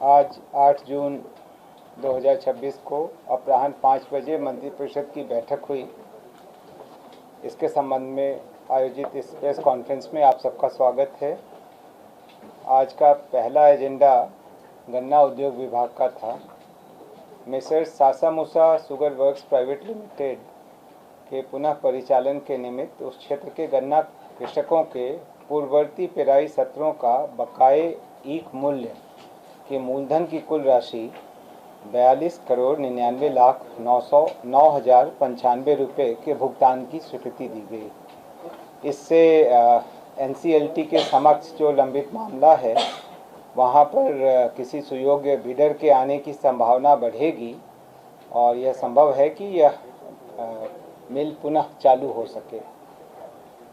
आज 8 जून 2026 को अपराह्न 5 बजे मंत्रिपरिषद की बैठक हुई। इसके संबंध में आयोजित इस प्रेस कॉन्फ्रेंस में आप सबका स्वागत है। आज का पहला एजेंडा गन्ना उद्योग विभाग का था। Messrs Sasamusa sugar works private limited के पुनः परिचालन के निमित्त उस क्षेत्र के गन्ना कृषकों के पूर्ववर्ती पेराई सत्रों का बकाये ईख मूल्य के मूलधन की कुल राशि 42,99,9,95 रुपये के भुगतान की स्वीकृति दी गई। इससे एनसीएलटी के समक्ष जो लंबित मामला है वहाँ पर किसी सुयोग्य बिडर के आने की संभावना बढ़ेगी और यह संभव है कि यह मिल पुनः चालू हो सके।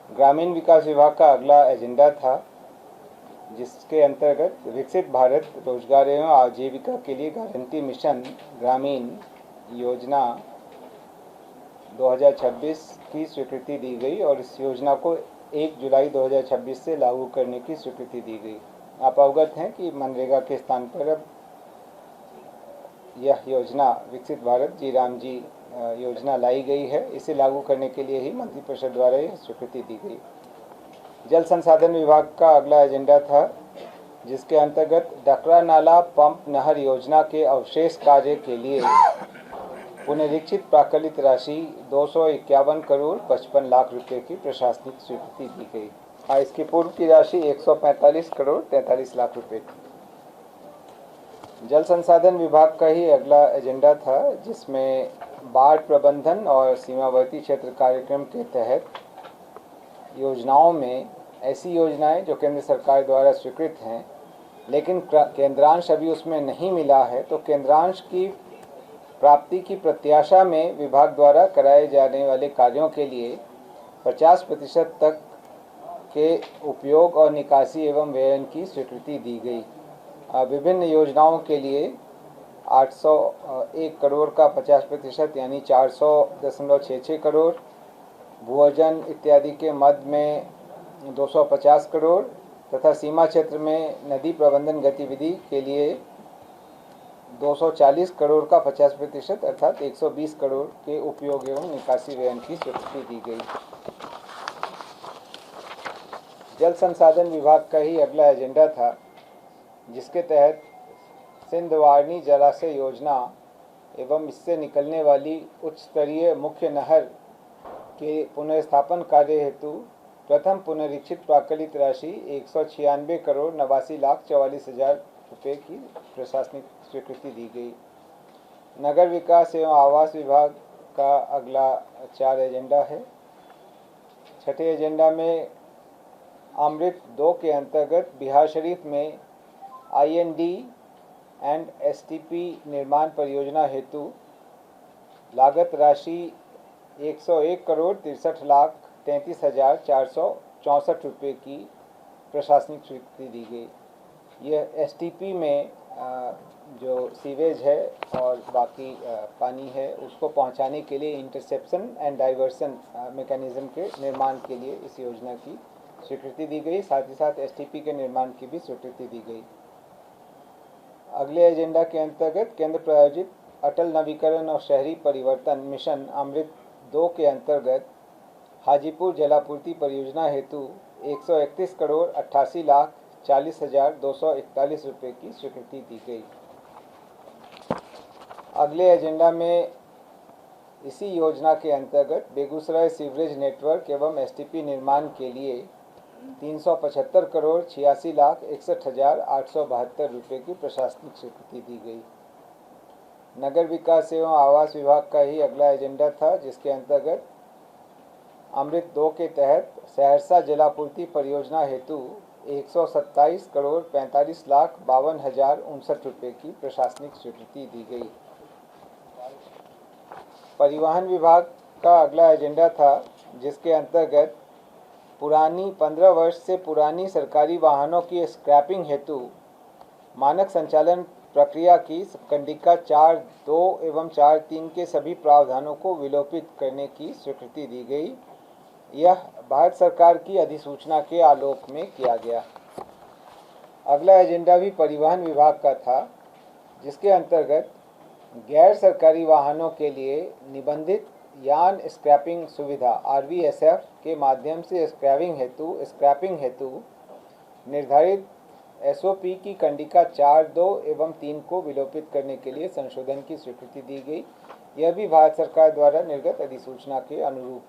ग्रामीण विकास विभाग का अगला एजेंडा था, जिसके अंतर्गत विकसित भारत रोजगार एवं आजीविका के लिए गारंटी मिशन ग्रामीण योजना 2026 की स्वीकृति दी गई और इस योजना को 1 जुलाई 2026 से लागू करने की स्वीकृति दी गई। आप अवगत हैं कि मनरेगा के स्थान पर अब यह योजना विकसित भारत जी राम जी योजना लाई गई है। इसे लागू करने के लिए ही मंत्रिपरिषद द्वारा यह स्वीकृति दी गई। जल संसाधन विभाग का अगला एजेंडा था, जिसके अंतर्गत डकरा नाला पंप नहर योजना के अवशेष कार्य के लिए पुनरीक्षित प्राकलित राशि 251 करोड़ 55 लाख रुपए की प्रशासनिक स्वीकृति दी गई। इसकी पूर्व की राशि 145 करोड़ 43 लाख रुपए थी। जल संसाधन विभाग का ही अगला एजेंडा था, जिसमें बाढ़ प्रबंधन और सीमावर्ती क्षेत्र कार्यक्रम के तहत योजनाओं में ऐसी योजनाएं जो केंद्र सरकार द्वारा स्वीकृत हैं लेकिन केंद्रांश अभी उसमें नहीं मिला है, तो केंद्रांश की प्राप्ति की प्रत्याशा में विभाग द्वारा कराए जाने वाले कार्यों के लिए 50% तक के उपयोग और निकासी एवं व्ययन की स्वीकृति दी गई। विभिन्न योजनाओं के लिए 801 करोड़ का 50% यानी 400.66 करोड़, भूअर्जन इत्यादि के मद में 250 करोड़ तथा सीमा क्षेत्र में नदी प्रबंधन गतिविधि के लिए 240 करोड़ का 50% अर्थात 120 करोड़ के उपयोग एवं निकासी व्ययन की स्वीकृति दी गई। जल संसाधन विभाग का ही अगला एजेंडा था, जिसके तहत सिंधवारनी जलाशय योजना एवं इससे निकलने वाली उच्च स्तरीय मुख्य नहर के पुनर्स्थापन कार्य हेतु प्रथम पुनरीक्षित प्राकलित राशि 196 करोड़ 89 लाख 44 हजार रुपये की प्रशासनिक स्वीकृति दी गई। नगर विकास एवं आवास विभाग का अगला 4 एजेंडा है। छठे एजेंडा में अमृत 2 के अंतर्गत बिहार शरीफ में आईएनडी एंड एसटीपी निर्माण परियोजना हेतु लागत राशि 101 करोड़ 63 लाख 33,464 रुपये की प्रशासनिक स्वीकृति दी गई। यह एसटीपी में जो सीवेज है और बाकी पानी है उसको पहुंचाने के लिए इंटरसेप्शन एंड डाइवर्सन मैकेनिज्म के निर्माण के लिए इस योजना की स्वीकृति दी गई। साथ ही साथ एसटीपी के निर्माण की भी स्वीकृति दी गई। अगले एजेंडा के अंतर्गत केंद्र प्रायोजित अटल नवीकरण और शहरी परिवर्तन मिशन अमृत 2 के अंतर्गत हाजीपुर जलापूर्ति परियोजना हेतु 131 करोड़ 88 लाख 40 हजार 241 रुपये की स्वीकृति दी गई। अगले एजेंडा में इसी योजना के अंतर्गत बेगूसराय सीवरेज नेटवर्क एवं एसटीपी निर्माण के लिए 375 करोड़ 86 लाख 61 हजार 872 रुपये की प्रशासनिक स्वीकृति दी गई। नगर विकास एवं आवास विभाग का ही अगला एजेंडा था, जिसके अंतर्गत अमृत 2 के तहत सहरसा जलापूर्ति परियोजना हेतु 127 करोड़ 45 लाख 52 हजार 59 रुपये की प्रशासनिक स्वीकृति दी गई। परिवहन विभाग का अगला एजेंडा था, जिसके अंतर्गत पुरानी 15 वर्ष से पुरानी सरकारी वाहनों की स्क्रैपिंग हेतु मानक संचालन प्रक्रिया की कंडिका 4.2 एवं 4.3 के सभी प्रावधानों को विलोपित करने की स्वीकृति दी गई। यह भारत सरकार की अधिसूचना के आलोक में किया गया। अगला एजेंडा भी परिवहन विभाग का था, जिसके अंतर्गत गैर सरकारी वाहनों के लिए निबंधित यान स्क्रैपिंग सुविधा RVSF के माध्यम से स्क्रैपिंग हेतु निर्धारित SOP की कंडिका 4, 2 एवं 3 को विलोपित करने के लिए संशोधन की स्वीकृति दी गई। यह भी भारत सरकार द्वारा निर्गत अधिसूचना के अनुरूप।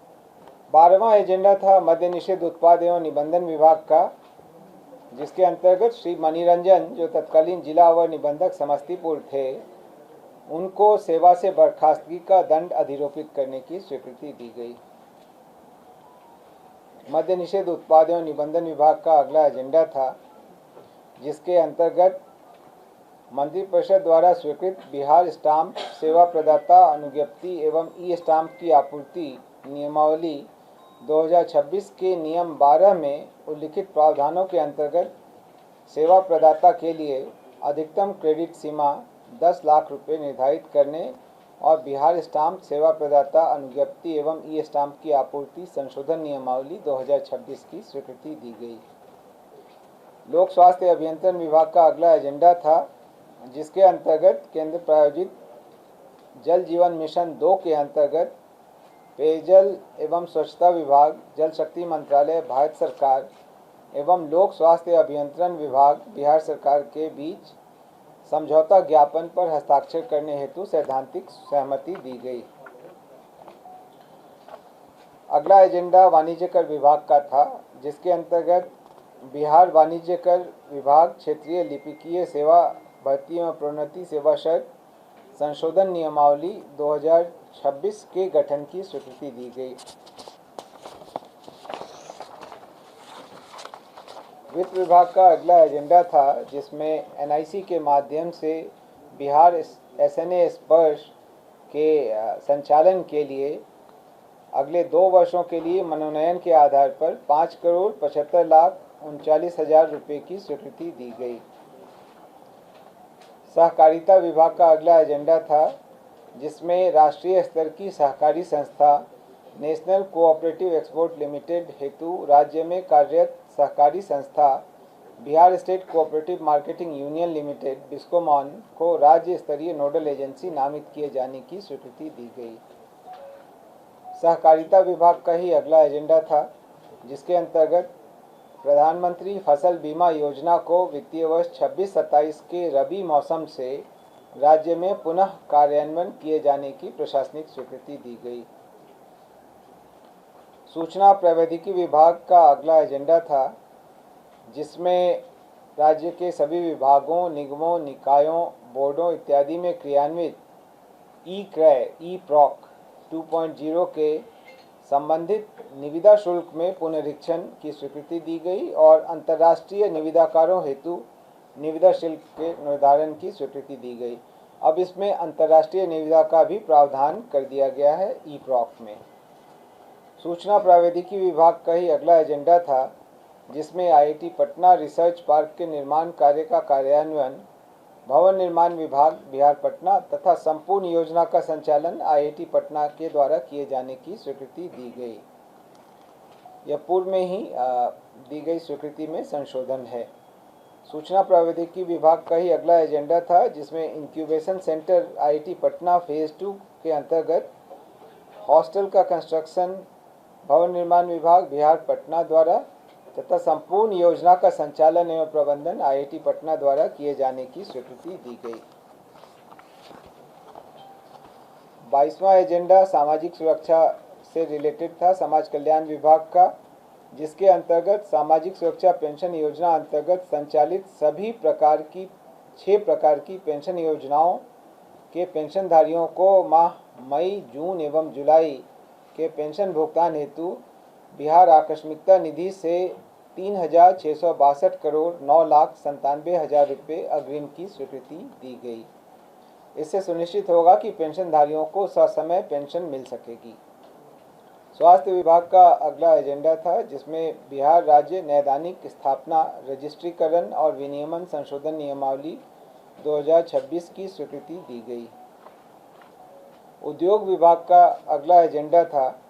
12वां एजेंडा था मद्य निषेध उत्पाद एवं निबंधन विभाग का, जिसके अंतर्गत श्री मणिरंजन, जो तत्कालीन जिला अवर निबंधक समस्तीपुर थे, उनको सेवा से बर्खास्तगी का दंड अधिरोपित करने की स्वीकृति दी गई। मद्य निषेध उत्पाद एवं निबंधन विभाग का अगला एजेंडा था, जिसके अंतर्गत मंत्रिपरिषद द्वारा स्वीकृत बिहार स्टाम्प सेवा प्रदाता अनुज्ञप्ति एवं ई स्टाम्प की आपूर्ति नियमावली 2026 के नियम 12 में उल्लिखित प्रावधानों के अंतर्गत सेवा प्रदाता के लिए अधिकतम क्रेडिट सीमा 10 लाख रुपये निर्धारित करने और बिहार स्टाम्प सेवा प्रदाता अनुज्ञप्ति एवं ई स्टाम्प की आपूर्ति संशोधन नियमावली 2026 की स्वीकृति दी गई। लोक स्वास्थ्य अभियंत्रण विभाग का अगला एजेंडा था, जिसके अंतर्गत केंद्र प्रायोजित जल जीवन मिशन 2 के अंतर्गत पेयजल एवं स्वच्छता विभाग, जल शक्ति मंत्रालय भारत सरकार एवं लोक स्वास्थ्य अभियंत्रण विभाग बिहार सरकार के बीच समझौता ज्ञापन पर हस्ताक्षर करने हेतु सैद्धांतिक सहमति दी गई। अगला एजेंडा वाणिज्य कर विभाग का था, जिसके अंतर्गत बिहार वाणिज्य कर विभाग क्षेत्रीय लिपिकीय सेवा भर्ती एवं प्रोन्नति सेवा शर्त संशोधन नियमावली 2026 के गठन की स्वीकृति दी गई। वित्त विभाग का अगला एजेंडा था, जिसमें NIC के माध्यम से बिहार SNA स्पर्श के संचालन के लिए अगले 2 वर्षों के लिए मनोनयन के आधार पर 5,75,39,000 रुपये की स्वीकृति दी गई। सहकारिता विभाग का अगला एजेंडा था, जिसमें राष्ट्रीय स्तर की सहकारी संस्था नेशनल कोऑपरेटिव एक्सपोर्ट लिमिटेड हेतु राज्य में कार्यरत सहकारी संस्था Bihar State Cooperative Marketing Union Limited Biscomaun को राज्य स्तरीय नोडल एजेंसी नामित किए जाने की स्वीकृति दी गई। सहकारिता विभाग का ही अगला एजेंडा था, जिसके अंतर्गत प्रधानमंत्री फसल बीमा योजना को वित्तीय वर्ष 26-27 के रबी मौसम से राज्य में पुनः कार्यान्वयन किए जाने की प्रशासनिक स्वीकृति दी गई। सूचना प्रौद्योगिकी विभाग का अगला एजेंडा था, जिसमें राज्य के सभी विभागों, निगमों, निकायों, बोर्डों इत्यादि में क्रियान्वित ई-क्रय ई-प्रॉक 2.0 के संबंधित निविदा शुल्क में पुनरीक्षण की स्वीकृति दी गई और अंतर्राष्ट्रीय निविदाकारों हेतु निविदा शुल्क के निर्धारण की स्वीकृति दी गई। अब इसमें अंतर्राष्ट्रीय निविदा का भी प्रावधान कर दिया गया है ई-प्रॉक में। सूचना प्रौद्योगिकी विभाग का ही अगला एजेंडा था, जिसमें IIT पटना रिसर्च पार्क के निर्माण कार्य का कार्यान्वयन भवन निर्माण विभाग बिहार पटना तथा संपूर्ण योजना का संचालन IIT पटना के द्वारा किए जाने की स्वीकृति दी गई। यह पूर्व में ही दी गई स्वीकृति में संशोधन है। सूचना प्रौद्योगिकी विभाग का ही अगला एजेंडा था, जिसमें incubation centre IIT Patna phase 2 के अंतर्गत हॉस्टल का कंस्ट्रक्शन भवन निर्माण विभाग बिहार पटना द्वारा तथा संपूर्ण योजना का संचालन एवं प्रबंधन IIT पटना द्वारा किए जाने की स्वीकृति दी गई। 22वां एजेंडा सामाजिक सुरक्षा से रिलेटेड था, समाज कल्याण विभाग का, जिसके अंतर्गत सामाजिक सुरक्षा पेंशन योजना अंतर्गत संचालित सभी प्रकार की 6 प्रकार की पेंशन योजनाओं के पेंशनधारियों को माह मई, जून एवं जुलाई के पेंशन भुगतान हेतु बिहार आकस्मिकता निधि से 3,662 करोड़ 9,97,000 रुपये अग्रिम की स्वीकृति दी गई। इससे सुनिश्चित होगा कि पेंशनधारियों को ससमय पेंशन मिल सकेगी। स्वास्थ्य विभाग का अगला एजेंडा था, जिसमें बिहार राज्य नैदानिक स्थापना रजिस्ट्रीकरण और विनियमन संशोधन नियमावली 2026 की स्वीकृति दी गई। उद्योग विभाग का अगला एजेंडा था,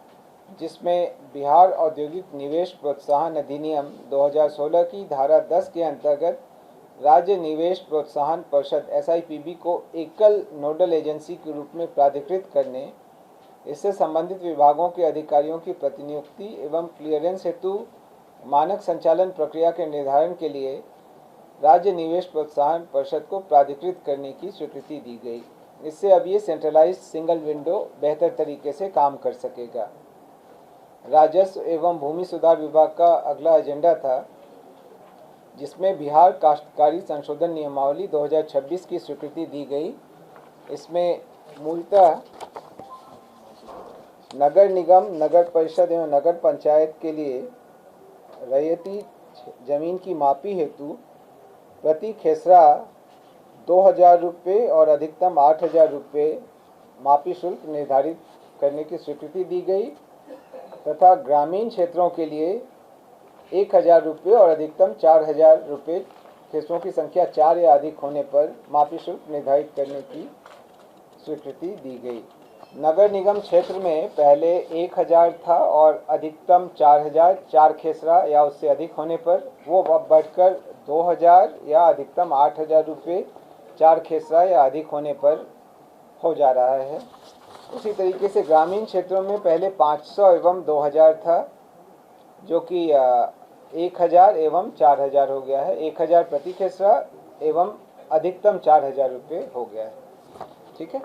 जिसमें बिहार औद्योगिक निवेश प्रोत्साहन अधिनियम 2016 की धारा 10 के अंतर्गत राज्य निवेश प्रोत्साहन परिषद SIPB को एकल नोडल एजेंसी के रूप में प्राधिकृत करने, इससे संबंधित विभागों के अधिकारियों की प्रतिनियुक्ति एवं क्लियरेंस हेतु मानक संचालन प्रक्रिया के निर्धारण के लिए राज्य निवेश प्रोत्साहन परिषद को प्राधिकृत करने की स्वीकृति दी गई। इससे अब ये सेंट्रलाइज्ड सिंगल विंडो बेहतर तरीके से काम कर सकेगा। राजस्व एवं भूमि सुधार विभाग का अगला एजेंडा था, जिसमें बिहार काश्तकारी संशोधन नियमावली 2026 की स्वीकृति दी गई। इसमें मूलतः नगर निगम, नगर परिषद एवं नगर पंचायत के लिए रैयती जमीन की मापी हेतु प्रति खेसरा 2000 रुपये और अधिकतम 8000 रुपये मापी शुल्क निर्धारित करने की स्वीकृति दी गई तथा ग्रामीण क्षेत्रों के लिए 1000 रुपये और अधिकतम 4000 रुपये खेसरों की संख्या 4 या अधिक होने पर मापी शुल्क निर्धारित करने की स्वीकृति दी गई। नगर निगम क्षेत्र में पहले 1000 था और अधिकतम 4000, 4 खेसरा या उससे अधिक होने पर वो अब बढ़कर 2000 या अधिकतम 8000 रुपये 4 खेसरा या अधिक होने पर हो जा रहा है। उसी तरीके से ग्रामीण क्षेत्रों में पहले 500 एवं 2000 था, जो कि 1000 एवं 4000 हो गया है। 1000 प्रति खेसरा एवं अधिकतम 4000 रुपये हो गया है। ठीक है।